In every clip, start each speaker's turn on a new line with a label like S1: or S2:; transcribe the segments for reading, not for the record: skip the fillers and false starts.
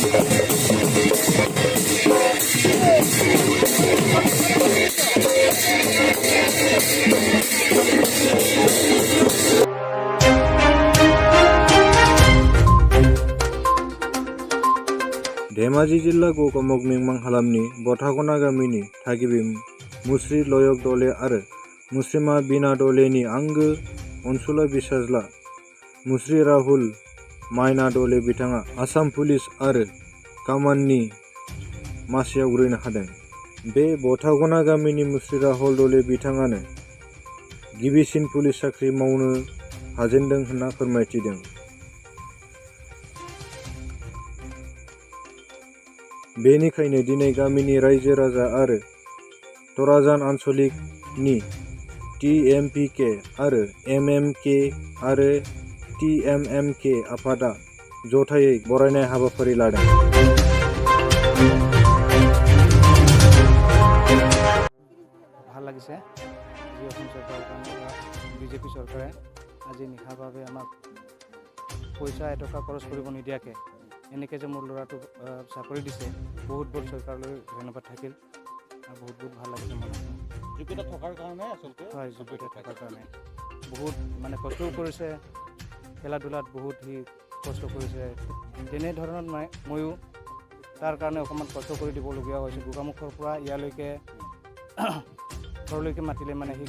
S1: धेमाजि जिल्ला गगामुग मिंमां हालामनि बथागना गामिनि थागिबि मुस्रि लयक दले आरो मुस्रिमा बिना दलेनि आंगो अनसुला बिसाज्ला मुस्रि राहुल मायना दले बिथाङा आसाम पुलिस आरो कामाननि मासियाव ग्रैनो हादों। बे बथागना गामिनि मुस्रि राहुल दले बिथाङानो गिबिसिन पुलिस साख्रि मावनो हाजेनदों होनना फोरमायथिदों। बेनिखायनो दिनै गामिनि रायजो राजा आरो तराजान आन्सलिकनि TMPK आरो MMK आरो TMMK आफादा जथायै बरायनाय हाबाफारि लादों।
S2: ভাল লাগিছে যি অসম চৰকাৰৰ কাৰণে বিজেপি চৰকাৰে আজি নিশাৰ বাবে আমাক পইচা এটকা খৰচ কৰিব নিদিয়াকৈ এনেকৈ যে মোৰ ল'ৰাটোক চাকৰি দিছে বহুত বহুত চৰকাৰলৈ ধন্যবাদ থাকিল আৰু বহুত বহুত ভাল লাগিছে মনত।
S3: যোগ্যতা থকাৰ কাৰণে আচলতে
S2: হয়, যোগ্যতা থকাৰ কাৰণে বহুত মানে কষ্টও কৰিছে, খেলা ধূলাত বহুত সি কষ্ট কৰিছে। তেনেধৰণৰ ময়ো তাৰ কাৰণে অকণমান কষ্ট কৰি দিবলগীয়া হৈছে। গোগামুখৰ পৰা ইয়ালৈকে ঘৰলৈকে মাতিলে মানে সি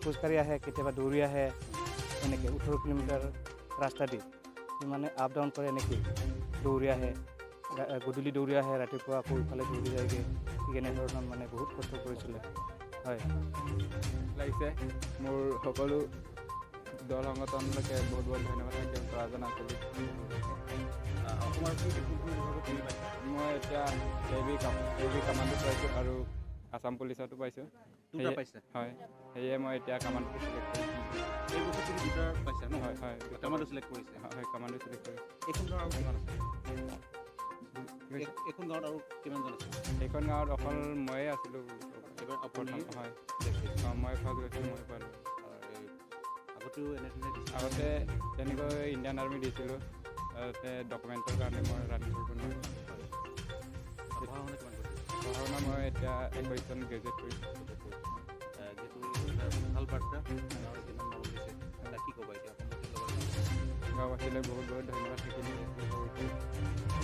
S2: খোজকাঢ়ি আহে, কেতিয়াবা দৌৰি আহে, এনেকৈ 18 কিলোমিটাৰ ৰাস্তা দি সি মানে আপ ডাউন কৰে, এনেকৈ দৌৰি আহে, গধূলি দৌৰি আহে, ৰাতিপুৱা আকৌ ইফালে দৌৰি যায়গৈ। ঠিক এনেধৰণৰ মানে বহুত কষ্ট কৰিছিলে। হয়,
S4: লাগিছে মোৰ সকলো দল সংগঠনলৈকে বহুত বহুত ধন্যবাদ থাকিল। তৰাজান আঞ্চলিক মই এতিয়া AB কামাণ্ডোত পাইছোঁ আৰু আসাম পুলিচতো পাইছোঁ। হয়, সেয়ে মই এতিয়া কামাণ্ডোত চিলেক্ট কৰিছোঁ।
S3: এই বছৰ তুমি দুটা পাইছা ন?
S4: হয় হয়,
S3: কামাণ্ডো চিলেক্ট কৰিছে।
S4: হয়, কামাণ্ডো চিলেক্ট কৰিছোঁ।
S3: এইখন গাঁৱত আৰু কিমান আছে? এইখন গাঁৱত আৰু কিমানজন আছে?
S4: এইখন গাঁৱত অকল ময়ে আছিলোঁ
S3: এবাৰ আপুনি
S4: হয়, মই ফাৰ্ষ্ট গৈছিলোঁ, মই পালোঁ।
S3: আগতেও এনেধৰণে
S4: আগতে তেনেকৈ ইণ্ডিয়ান আৰ্মি দিছিলোঁ, তাতে ডকুমেণ্টৰ কাৰণে মই ৰানিং কৰিব নোৱাৰিলোঁ।
S3: পঢ়া শুনা কিমান কৰিছে?
S4: পঢ়া শুনা মই এতিয়া 21 চন গ্ৰেজুৱেট কৰিছোঁ।
S3: যিহেতু ভাল বাৰ্তা গাঁৱৰ যিমান মৰম দিছে কি ক'বা এতিয়া?
S4: গাঁওবাসীলৈ বহুত বহুত ধন্যবাদ থাকিল।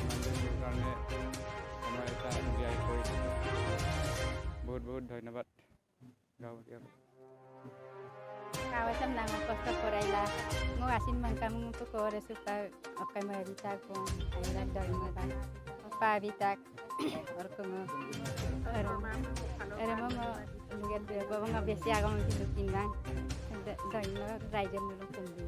S4: ইমান দিনৰ কাৰণে সময় এটা উলিয়াই কৰি বহুত বহুত ধন্যবাদ গাঁওবাসীক।
S5: Kawasan lang ang costa por ahí la mo asin man kamu to kore suka okay mo evitar ko ay nagdal mo ta pa evitar or como era mo lugar de babang abesi agam kilutin lang dahil na rider mo lang kundi